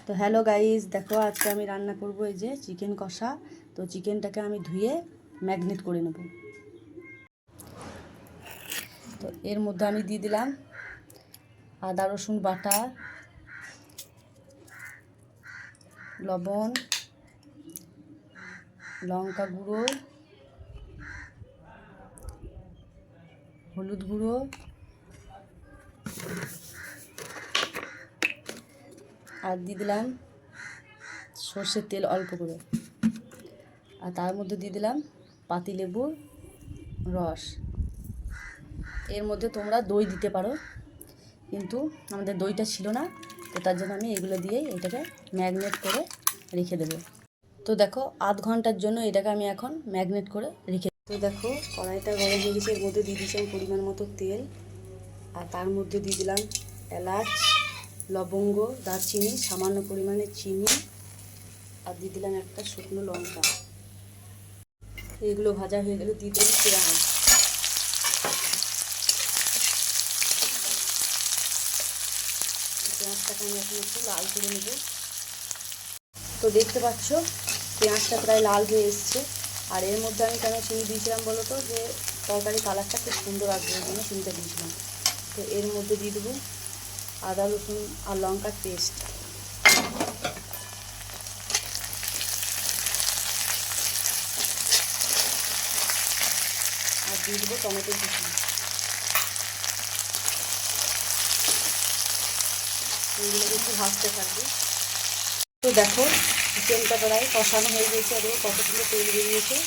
তো hello guys, দেখো আজকে আমি রান্না করব এই যে চিকেন কষা। তো চিকেনটাকে আমি ধুয়ে ম্যাগনেট করে নেব। তো এর মধ্যে আমি দিয়ে দিলাম আদা রসুন বাটা, লবণ, লঙ্কা গুঁড়ো, হলুদ গুঁড়ো, আর দিয়ে দিলাম সর্ষের তেল অল্প করে, আর তার মধ্যে দিয়ে দিলাম পাতিলেবুর রস। এর মধ্যে তোমরা দই দিতে পারো, কিন্তু আমাদের দইটা ছিল না, তো তার জন্য আমি এগুলো দিয়েই এটাকে ম্যাগনেট করে রেখে দেবো। তো দেখো আধ ঘন্টার জন্য এটাকে আমি এখন ম্যাগনেট করে রেখে। তো দেখো কড়াইটা গরম হয়ে গেছে, এর মধ্যে দিয়ে দিয়েছি পরিমাণ মতো তেল, আর তার মধ্যে দিয়ে দিলাম এলাচ, লবঙ্গ, দারচিনি, সামান্য পরিমাণে চিনি, আর দিয়ে দিলাম একটা শুকনো লঙ্কা। এগুলো ভাজা হয়ে গেলে দিয়ে দিলাম পেঁয়াজ। পেঁয়াজটাকে আমি এখন একটু লাল করে নেব। তো দেখতে পাচ্ছ পেঁয়াজটা প্রায় লাল হয়ে এসছে। আর এর মধ্যে আমি কেন চিনি দিয়েছিলাম বলো তো, যে তরকারি কালারটা খুব সুন্দর আসবে, ওই জন্য চিনিটা দিয়েছিলাম। তো এর মধ্যে দিয়ে দেবো আদা রসুন আর লঙ্কার পেস্ট, আর দিয়ে দেবো টমেটো কুচি। এইগুলো একটু ভাজতে থাকবে। তো দেখো চিকেনটা প্রায় কষানো হয়ে গেছে, আর কতগুলো তেল বেরিয়েছে।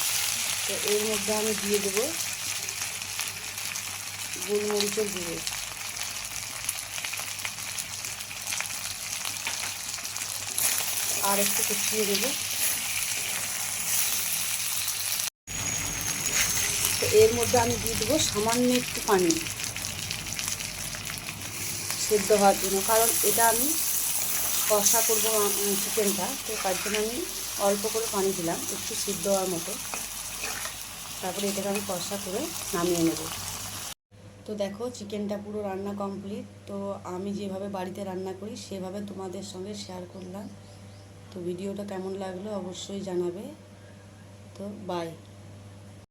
তো এর মধ্যে আমি দিয়ে দেবো গোলমরিচের গুঁড়ো, আর একটু কষিয়ে দেবো। তো এর মধ্যে আমি দিয়ে দেবো সামান্য একটু পানি সেদ্ধ হওয়ার জন্য, কারণ এটা আমি কষা করবো চিকেনটা, তো তার জন্য আমি অল্প করে পানি দিলাম একটু সিদ্ধ হওয়ার মতো। তারপরে এটাকে আমি কষা করে নামিয়ে নেব। তো দেখো চিকেনটা পুরো রান্না কমপ্লিট। তো আমি যেভাবে বাড়িতে রান্না করি সেভাবে তোমাদের সঙ্গে শেয়ার করলাম। তো ভিডিওটা কেমন লাগলো অবশ্যই জানাবে। তো বাই।